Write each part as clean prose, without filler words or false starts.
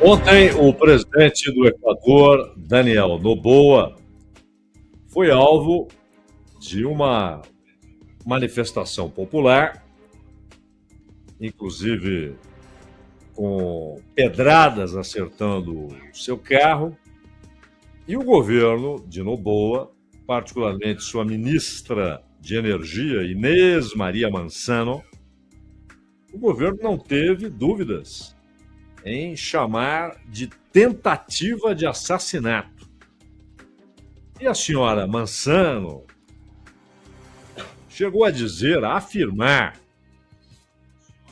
Ontem, o presidente do Equador, Daniel Noboa, foi alvo de uma manifestação popular, inclusive com pedradas acertando o seu carro, e o governo de Noboa, particularmente sua ministra de Energia, Inês Maria Mansano, o governo não teve dúvidas em chamar de tentativa de assassinato. E a senhora Mansano chegou a dizer, a afirmar,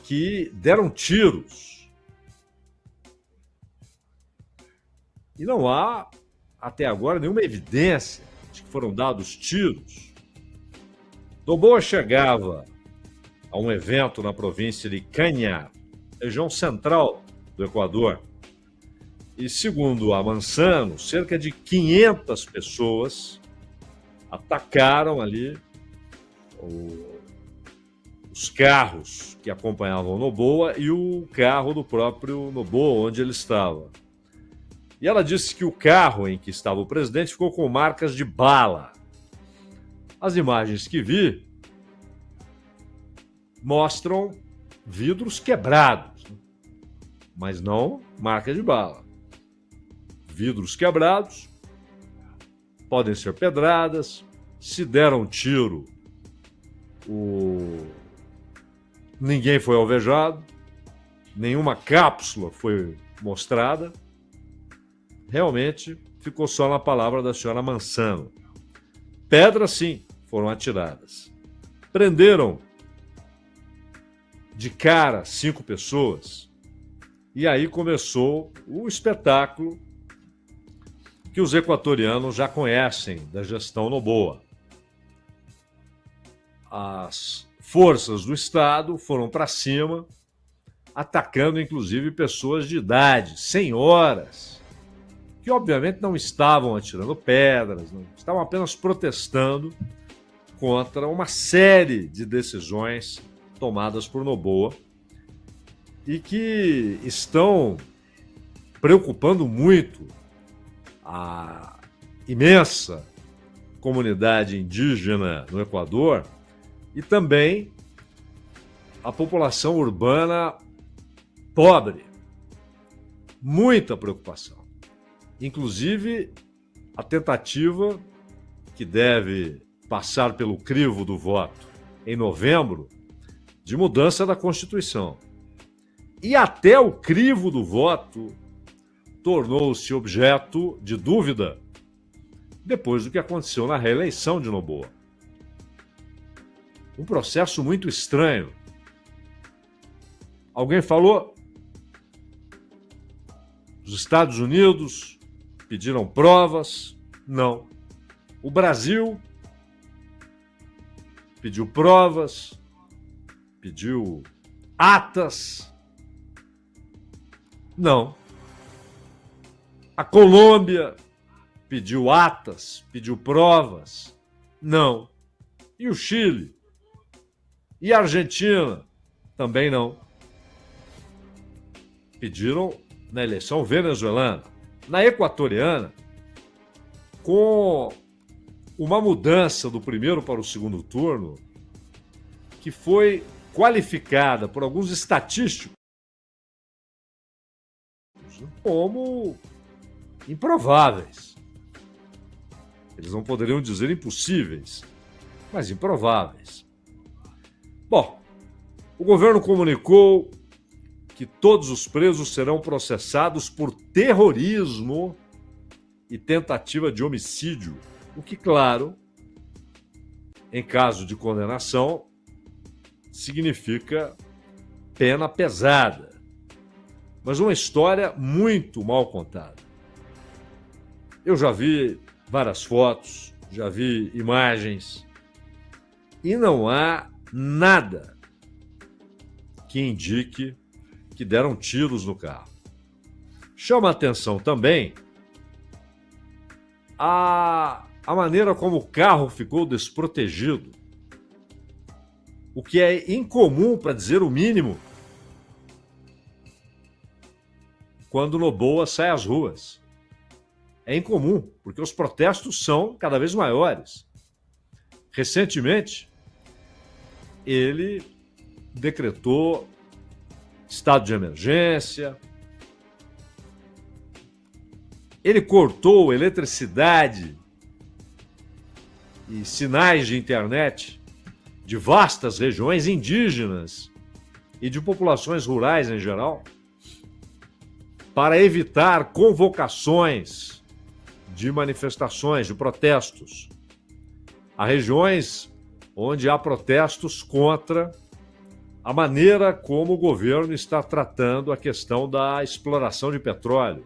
que deram tiros. E não há, até agora, nenhuma evidência de que foram dados tiros. Noboa chegava a um evento na província de Cañar, região central do Equador, e segundo a Mansano, cerca de 500 pessoas atacaram ali os carros que acompanhavam Noboa e o carro do próprio Noboa, onde ele estava. E ela disse que o carro em que estava o presidente ficou com marcas de bala. As imagens que vi mostram vidros quebrados, mas não marca de bala. Vidros quebrados, podem ser pedradas, se deram tiro, ninguém foi alvejado, nenhuma cápsula foi mostrada. Realmente ficou só na palavra da senhora Mansano. Pedras, sim, foram atiradas. Prenderam de cara 5 pessoas. E aí começou o espetáculo que os equatorianos já conhecem da gestão Noboa. As forças do Estado foram para cima, atacando inclusive pessoas de idade, senhoras, que obviamente não estavam atirando pedras, não, estavam apenas protestando contra uma série de decisões tomadas por Noboa e que estão preocupando muito a imensa comunidade indígena no Equador e também a população urbana pobre. Muita preocupação. Inclusive, a tentativa que deve passar pelo crivo do voto em novembro de mudança da Constituição. E até o crivo do voto tornou-se objeto de dúvida depois do que aconteceu na reeleição de Noboa. Um processo muito estranho. Alguém falou? Os Estados Unidos pediram provas? Não. O Brasil pediu provas, pediu atas? Não. A Colômbia pediu atas, pediu provas? Não. E o Chile? E a Argentina? Também não. Pediram na eleição venezuelana. Na equatoriana, com uma mudança do primeiro para o segundo turno, que foi qualificada por alguns estatísticos como improváveis. Eles não poderiam dizer impossíveis, mas improváveis. Bom, o governo comunicou que todos os presos serão processados por terrorismo e tentativa de homicídio, o que, claro, em caso de condenação, significa pena pesada. Mas uma história muito mal contada. Eu já vi várias fotos, já vi imagens, e não há nada que indique que deram tiros no carro. Chama a atenção também a maneira como o carro ficou desprotegido, o que é incomum, para dizer o mínimo, quando Noboa sai às ruas. É incomum, porque os protestos são cada vez maiores. Recentemente, ele decretou estado de emergência, ele cortou eletricidade e sinais de internet de vastas regiões indígenas e de populações rurais em geral, para evitar convocações de manifestações, de protestos, a regiões onde há protestos contra a maneira como o governo está tratando a questão da exploração de petróleo,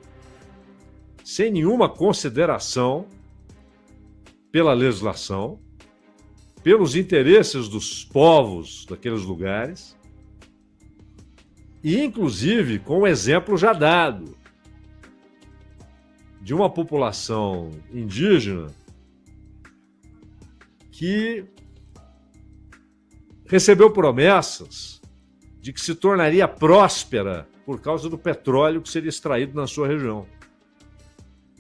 sem nenhuma consideração pela legislação, pelos interesses dos povos daqueles lugares, e inclusive com o exemplo já dado de uma população indígena que recebeu promessas de que se tornaria próspera por causa do petróleo que seria extraído na sua região.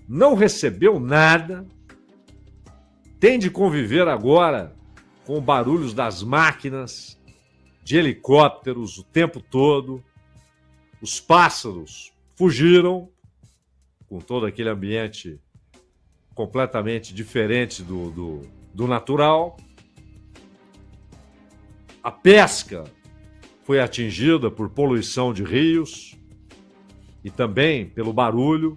Não recebeu nada, tem de conviver agora com barulhos das máquinas, de helicópteros o tempo todo. Os pássaros fugiram, com todo aquele ambiente completamente diferente do natural. A pesca foi atingida por poluição de rios e também pelo barulho.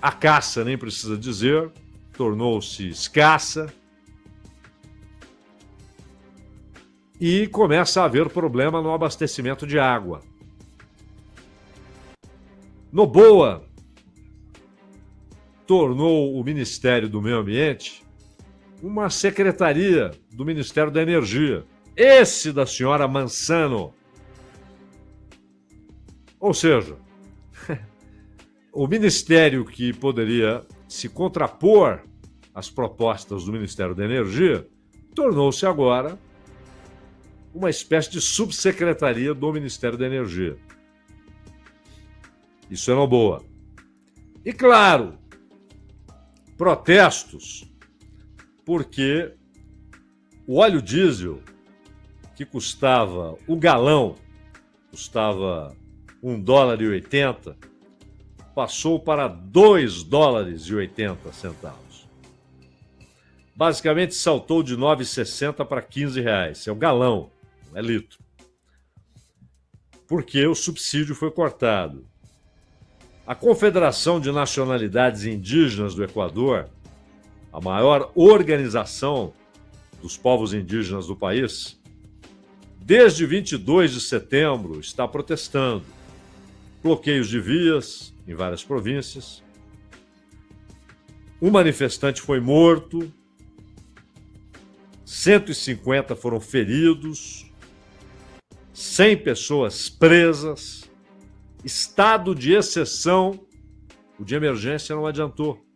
A caça, nem precisa dizer, tornou-se escassa. E começa a haver problema no abastecimento de água. Noboa tornou o Ministério do Meio Ambiente uma secretaria do Ministério da Energia. Esse da senhora Mansano. Ou seja, o ministério que poderia se contrapor às propostas do Ministério da Energia tornou-se agora uma espécie de subsecretaria do Ministério da Energia. Isso é Noboa. E claro, protestos, porque o óleo diesel, que custava, o galão, custava $1,80, passou para $2,80. Basicamente saltou de 9,60 para R$15. É o galão, não é litro. Porque o subsídio foi cortado. A Confederação de Nacionalidades Indígenas do Equador, a maior organização dos povos indígenas do país, desde 22 de setembro está protestando. Bloqueios de vias em várias províncias. Um manifestante foi morto, 150 foram feridos, 100 pessoas presas, estado de exceção. O de emergência não adiantou,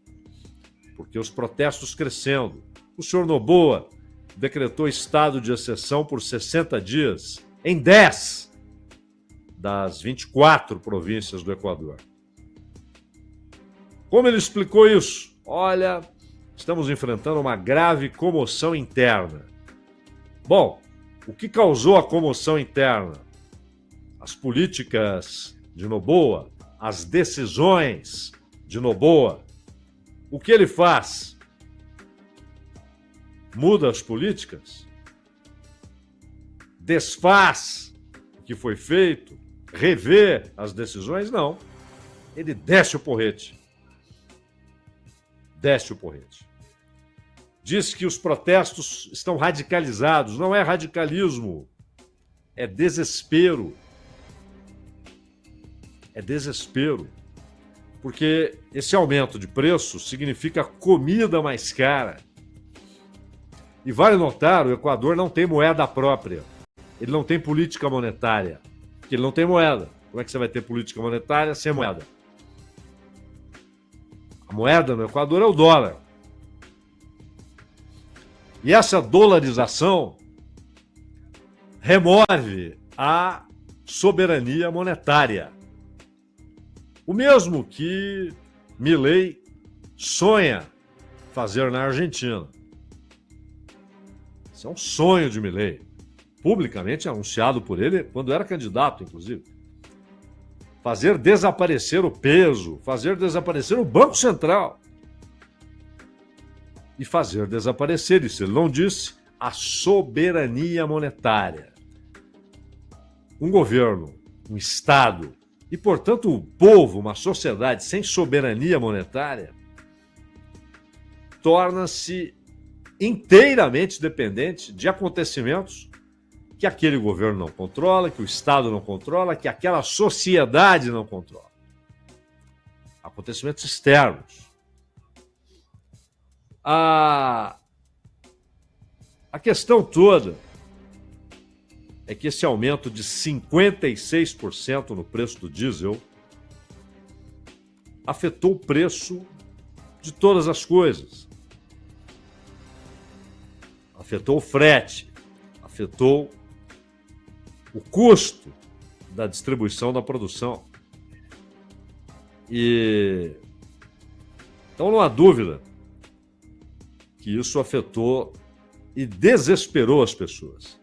porque os protestos crescendo. O senhor Noboa decretou estado de exceção por 60 dias em 10 das 24 províncias do Equador. Como ele explicou isso? Olha, estamos enfrentando uma grave comoção interna. Bom, o que causou a comoção interna? As políticas de Noboa, as decisões de Noboa. O que ele faz? Muda as políticas? Desfaz o que foi feito? Revê as decisões? Não. Ele desce o porrete. Desce o porrete. Diz que os protestos estão radicalizados. Não é radicalismo, é desespero. É desespero. Porque esse aumento de preço significa comida mais cara. E vale notar, o Equador não tem moeda própria. Ele não tem política monetária. Porque ele não tem moeda. Como é que você vai ter política monetária sem moeda? A moeda no Equador é o dólar. E essa dolarização remove a soberania monetária. O mesmo que Milei sonha fazer na Argentina. Isso é um sonho de Milei, publicamente anunciado por ele quando era candidato, inclusive. Fazer desaparecer o peso, fazer desaparecer o Banco Central e fazer desaparecer, isso ele não disse, a soberania monetária. Um governo, um Estado e, portanto, o povo, uma sociedade sem soberania monetária, torna-se inteiramente dependente de acontecimentos que aquele governo não controla, que o Estado não controla, que aquela sociedade não controla. Acontecimentos externos. A questão toda é que esse aumento de 56% no preço do diesel afetou o preço de todas as coisas. Afetou o frete, afetou o custo da distribuição da produção. Então não há dúvida que isso afetou e desesperou as pessoas.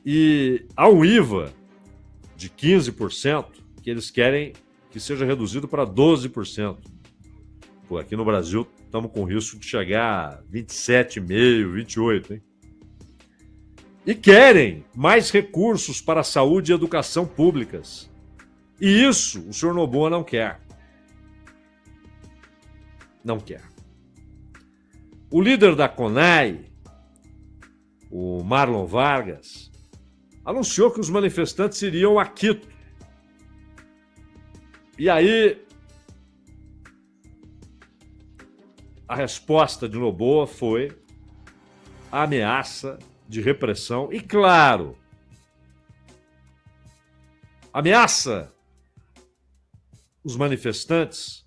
E há um IVA de 15% que eles querem que seja reduzido para 12%. Pô, aqui no Brasil estamos com risco de chegar a 27,5%, 28%, hein? E querem mais recursos para a saúde e educação públicas. E isso o senhor Noboa não quer. Não quer. O líder da CONAI, o Marlon Vargas, anunciou que os manifestantes iriam a Quito. E aí, a resposta de Noboa foi a ameaça de repressão e, claro, ameaça os manifestantes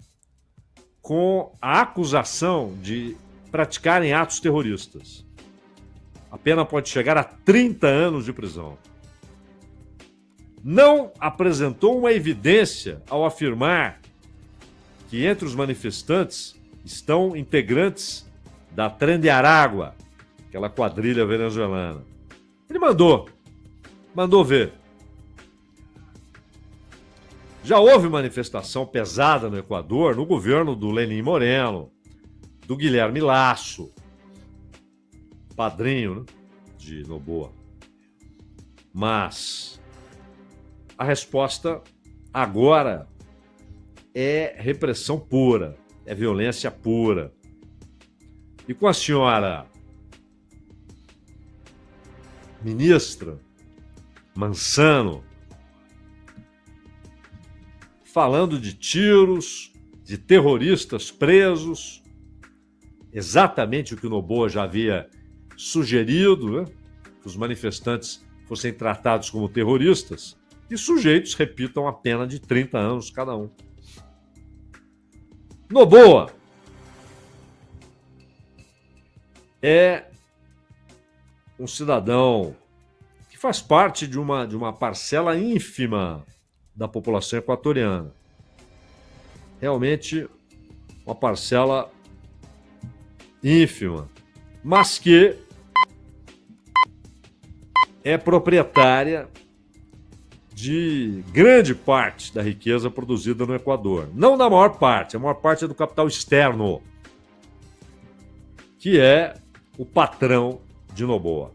com a acusação de praticarem atos terroristas. A pena pode chegar a 30 anos de prisão. Não apresentou uma evidência ao afirmar que entre os manifestantes estão integrantes da Tren de Aragua, aquela quadrilha venezuelana. Ele mandou ver. Já houve manifestação pesada no Equador, no governo do Lenín Moreno, do Guilherme Lasso, padrinho, né, de Noboa. Mas a resposta agora é repressão pura, é violência pura. E com a senhora ministra Mansano falando de tiros, de terroristas presos, exatamente o que o Noboa já havia sugerido, né? Que os manifestantes fossem tratados como terroristas e sujeitos repitam a pena de 30 anos cada um. Noboa é um cidadão que faz parte de uma parcela ínfima da população equatoriana. Realmente uma parcela ínfima, mas que é proprietária de grande parte da riqueza produzida no Equador. Não da maior parte, a maior parte é do capital externo, que é o patrão de Noboa.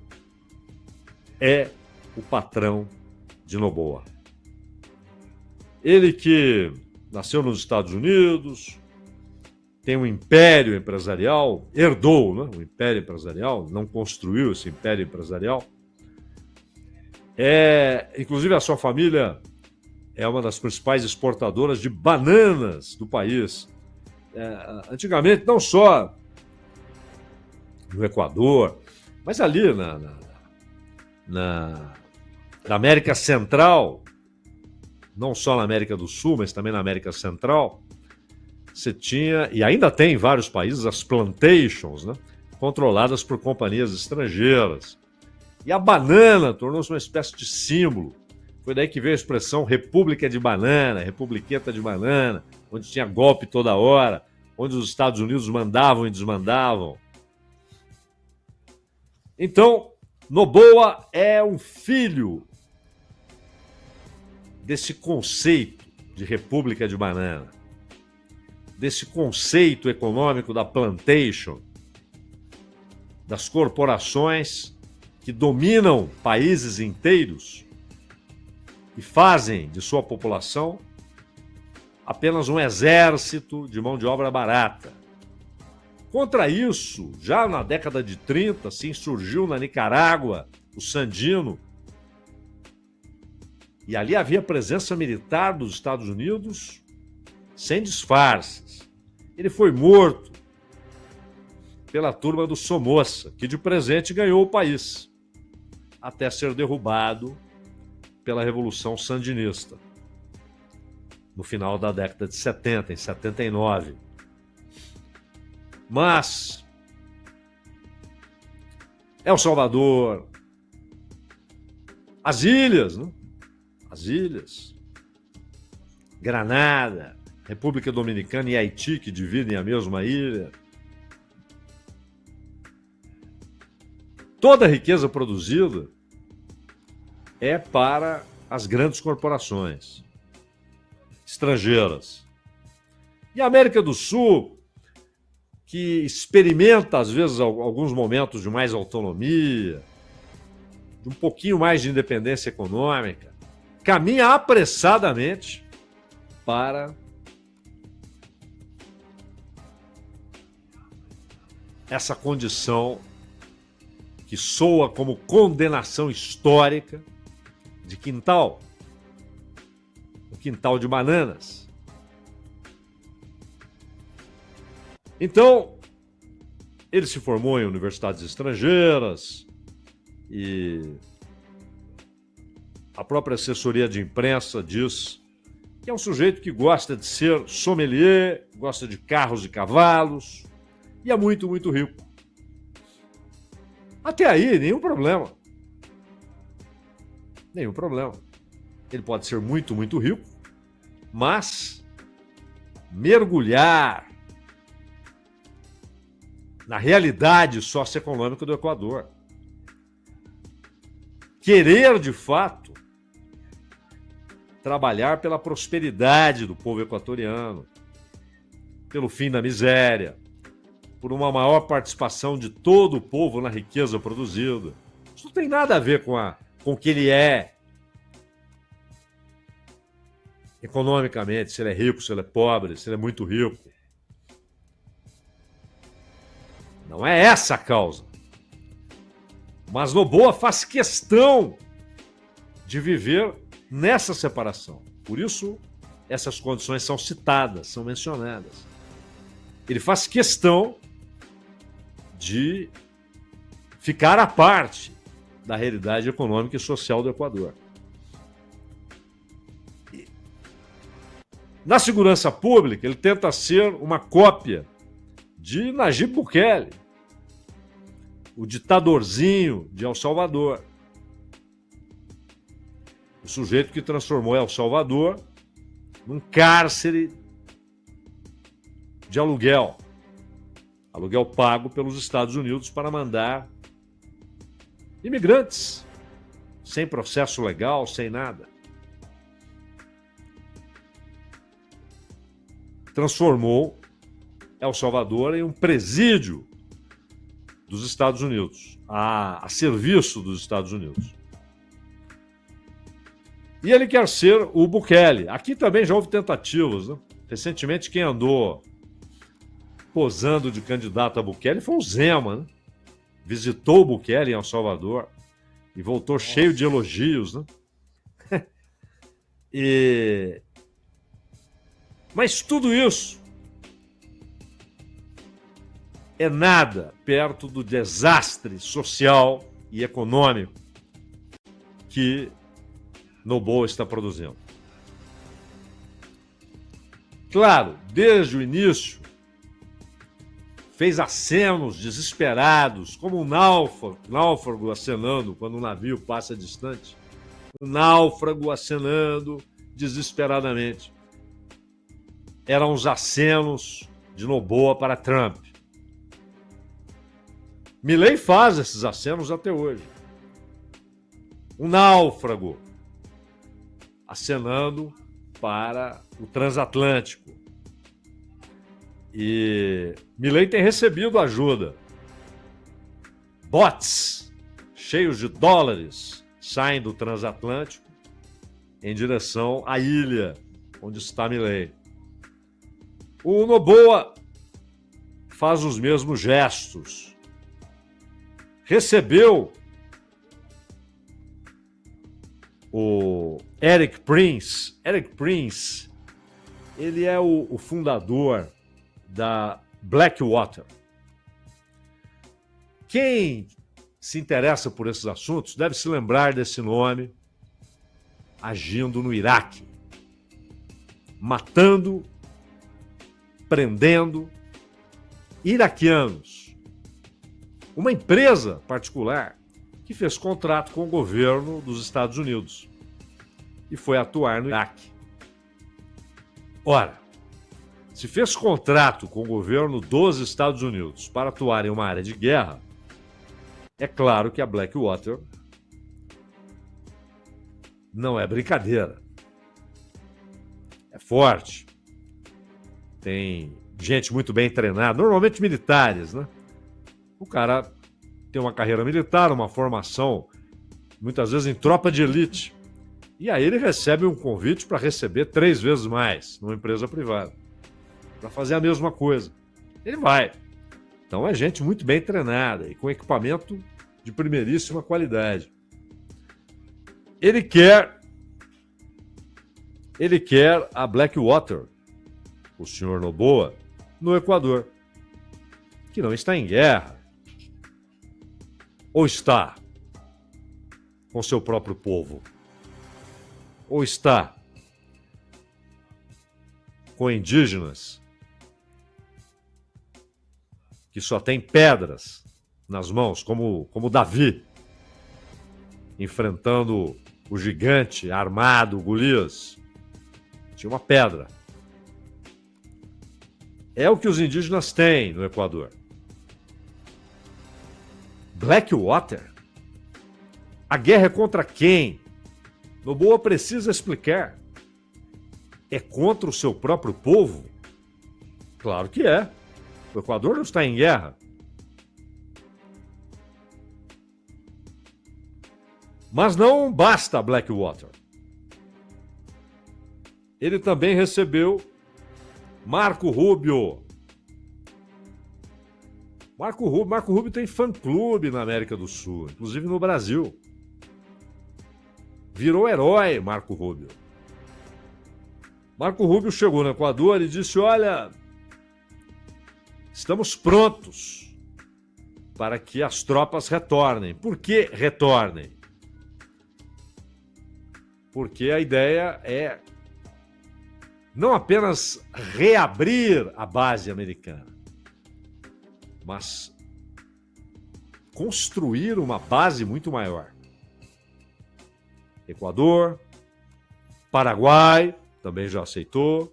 É o patrão de Noboa. Ele que nasceu nos Estados Unidos, tem um império empresarial, herdou, né, um império empresarial, não construiu esse império empresarial. Inclusive a sua família é uma das principais exportadoras de bananas do país. Antigamente, não só no Equador, mas ali na América Central, não só na América do Sul, mas também na América Central, você tinha, e ainda tem em vários países, as plantations, né, controladas por companhias estrangeiras. E a banana tornou-se uma espécie de símbolo Foi daí que veio a expressão República de Banana, Republiqueta de Banana, onde tinha golpe toda hora, onde os Estados Unidos mandavam e desmandavam. Então, Noboa é um filho desse conceito de República de Banana, desse conceito econômico da plantation, das corporações que dominam países inteiros e fazem de sua população apenas um exército de mão de obra barata. Contra isso, já na década de 30, assim, surgiu na Nicarágua o Sandino, e ali havia presença militar dos Estados Unidos sem disfarces. Ele foi morto pela turma do Somoza, que de presente ganhou o país, até ser derrubado pela Revolução Sandinista, no final da década de 70, em 79. Mas El Salvador, as ilhas, né? As ilhas, Granada, República Dominicana e Haiti, que dividem a mesma ilha. Toda a riqueza produzida é para as grandes corporações estrangeiras. E a América do Sul, que experimenta, às vezes, alguns momentos de mais autonomia, de um pouquinho mais de independência econômica, caminha apressadamente para essa condição que soa como condenação histórica de quintal, um quintal de bananas. Então, ele se formou em universidades estrangeiras e a própria assessoria de imprensa diz que é um sujeito que gosta de ser sommelier, gosta de carros e cavalos e é muito, muito rico. Até aí, nenhum problema. Nenhum problema. Ele pode ser muito, muito rico, mas mergulhar na realidade socioeconômica do Equador, querer, de fato, trabalhar pela prosperidade do povo equatoriano, pelo fim da miséria, por uma maior participação de todo o povo na riqueza produzida. Isso não tem nada a ver com o que ele é economicamente, se ele é rico, se ele é pobre, se ele é muito rico. Não é essa a causa. Mas Noboa faz questão de viver nessa separação. Por isso, essas condições são citadas, são mencionadas. Ele faz questão de ficar à parte da realidade econômica e social do Equador. Na segurança pública, ele tenta ser uma cópia de Nayib Bukele, o ditadorzinho de El Salvador. O sujeito que transformou El Salvador num cárcere de aluguel. Aluguel pago pelos Estados Unidos para mandar imigrantes, sem processo legal, sem nada. Transformou El Salvador em um presídio dos Estados Unidos, a serviço dos Estados Unidos. E ele quer ser o Bukele. Aqui também já houve tentativas, né? Recentemente, quem andou posando de candidato a Bukele foi o Zema, né? Visitou o Bukele em El Salvador e voltou cheio de elogios, né? Mas tudo isso é nada perto do desastre social e econômico que Noboa está produzindo. Claro, desde o início, fez acenos desesperados, como um náufrago acenando quando um navio passa distante. um náufrago acenando desesperadamente. Eram os acenos de Noboa para Trump. Milei faz esses acenos até hoje. Um náufrago acenando para o transatlântico. E Milei tem recebido ajuda. Bots cheios de dólares saem do transatlântico em direção à ilha onde está Milei. O Noboa faz os mesmos gestos. Recebeu o Eric Prince. Eric Prince, ele é o fundador da Blackwater. Quem se interessa por esses assuntos deve se lembrar desse nome agindo no Iraque, matando, prendendo iraquianos. Uma empresa particular que fez contrato com o governo dos Estados Unidos e foi atuar no Iraque. Ora, se fez contrato com o governo dos Estados Unidos para atuar em uma área de guerra, é claro que a Blackwater não é brincadeira. É forte. Tem gente muito bem treinada, normalmente militares, né? O cara tem uma carreira militar, uma formação, muitas vezes em tropa de elite. E aí ele recebe um convite para receber 3 vezes mais numa empresa privada, para fazer a mesma coisa. Ele vai. Então é gente muito bem treinada e com equipamento de primeiríssima qualidade. Ele quer a Blackwater, o senhor Noboa, no Equador, que não está em guerra. Ou está com seu próprio povo? Ou está com indígenas que só têm pedras nas mãos, como Davi, enfrentando o gigante armado, Golias? Tinha uma pedra. É o que os indígenas têm no Equador. Blackwater? A guerra é contra quem? Noboa precisa explicar. É contra o seu próprio povo? Claro que é. O Equador não está em guerra. Mas não basta Blackwater. Ele também recebeu Marco Rubio. Marco Rubio tem fã-clube na América do Sul, inclusive no Brasil. Virou herói, Marco Rubio. Marco Rubio chegou no Equador e disse: olha, estamos prontos para que as tropas retornem. Por que retornem? Porque a ideia é não apenas reabrir a base americana, mas construir uma base muito maior. Equador, Paraguai também já aceitou,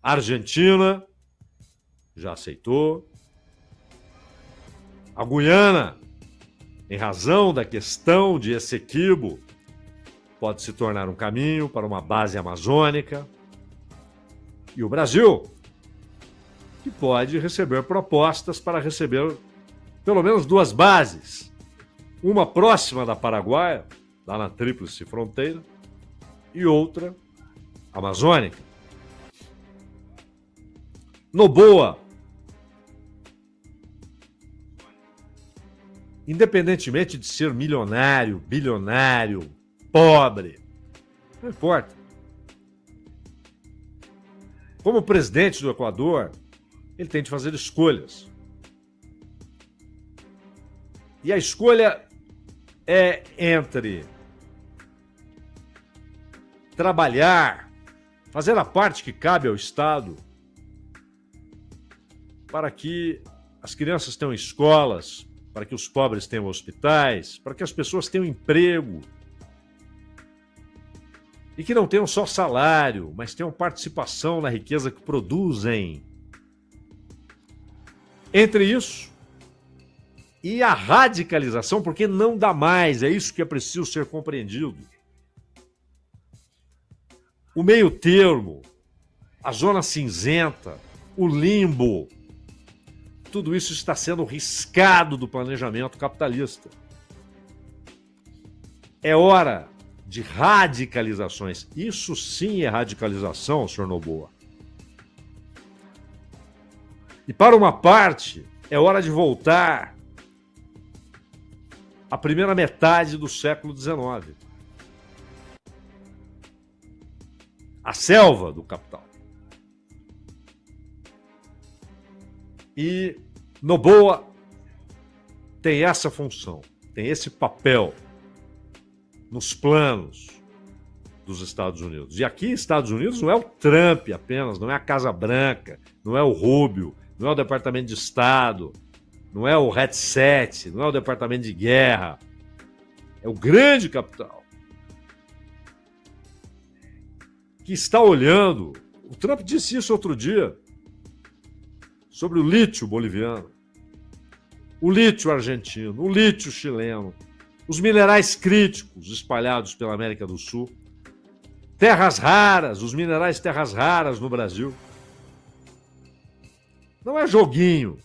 Argentina já aceitou, a Guiana, em razão da questão de Essequibo, pode se tornar um caminho para uma base amazônica. E o Brasil, que pode receber propostas para receber pelo menos 2 bases. Uma próxima da Paraguai, lá na Tríplice Fronteira, e outra amazônica. Noboa, independentemente de ser milionário, bilionário, pobre, não importa. Como presidente do Equador, ele tem de fazer escolhas. E a escolha é entre trabalhar, fazer a parte que cabe ao Estado para que as crianças tenham escolas, para que os pobres tenham hospitais, para que as pessoas tenham emprego. e que não tenham só salário, mas tenham participação na riqueza que produzem. Entre isso e a radicalização, porque não dá mais, é isso que é preciso ser compreendido. O meio termo, a zona cinzenta, o limbo, tudo isso está sendo riscado do planejamento capitalista. É hora de radicalizações. Isso sim é radicalização, senhor Noboa. E para uma parte, é hora de voltar à primeira metade do século XIX. A selva do capital. E Noboa tem essa função, tem esse papel nos planos dos Estados Unidos. E aqui, Estados Unidos, não é o Trump apenas, não é a Casa Branca, não é o Rubio, não é o Departamento de Estado, não é o headset, não é o Departamento de Guerra. É o grande capital que está olhando. O Trump disse isso outro dia sobre o lítio boliviano, o lítio argentino, o lítio chileno, os minerais críticos espalhados pela América do Sul, terras raras, os minerais terras raras no Brasil. Não é joguinho.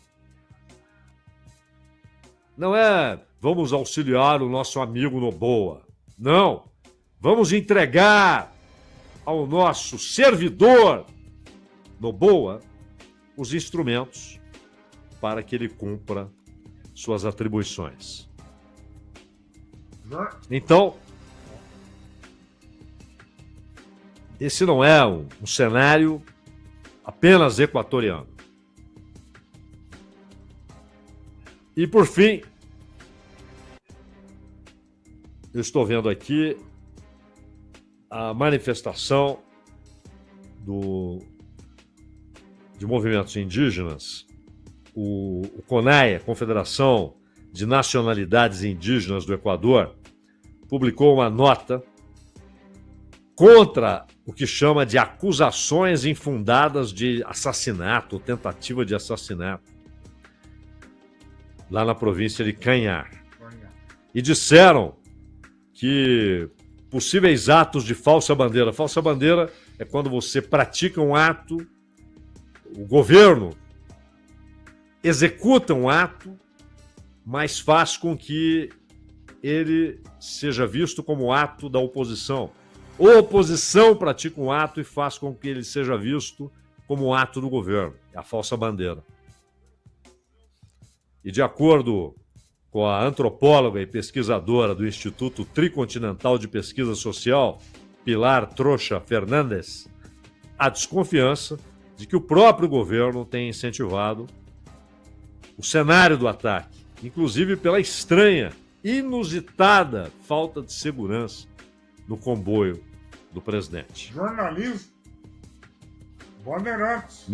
Não é vamos auxiliar o nosso amigo Noboa. Não. Vamos entregar ao nosso servidor Noboa os instrumentos para que ele cumpra suas atribuições. Então, esse não é um cenário apenas equatoriano. E, por fim, eu estou vendo aqui a manifestação de movimentos indígenas, o CONAI, a Confederação de Nacionalidades Indígenas do Equador, publicou uma nota contra o que chama de acusações infundadas de assassinato, ou tentativa de assassinato, lá na província de Cañar. E disseram que possíveis atos de falsa bandeira. Falsa bandeira é quando você pratica um ato, o governo executa um ato, mas faz com que ele seja visto como ato da oposição. Ou a oposição pratica um ato e faz com que ele seja visto como um ato do governo. É a falsa bandeira. E de acordo com a antropóloga e pesquisadora do Instituto Tricontinental de Pesquisa Social, Pilar Trocha Fernandes, há desconfiança de que o próprio governo tem incentivado o cenário do ataque, inclusive pela estranha, inusitada falta de segurança no comboio do presidente. Jornalismo. Bandeirantes.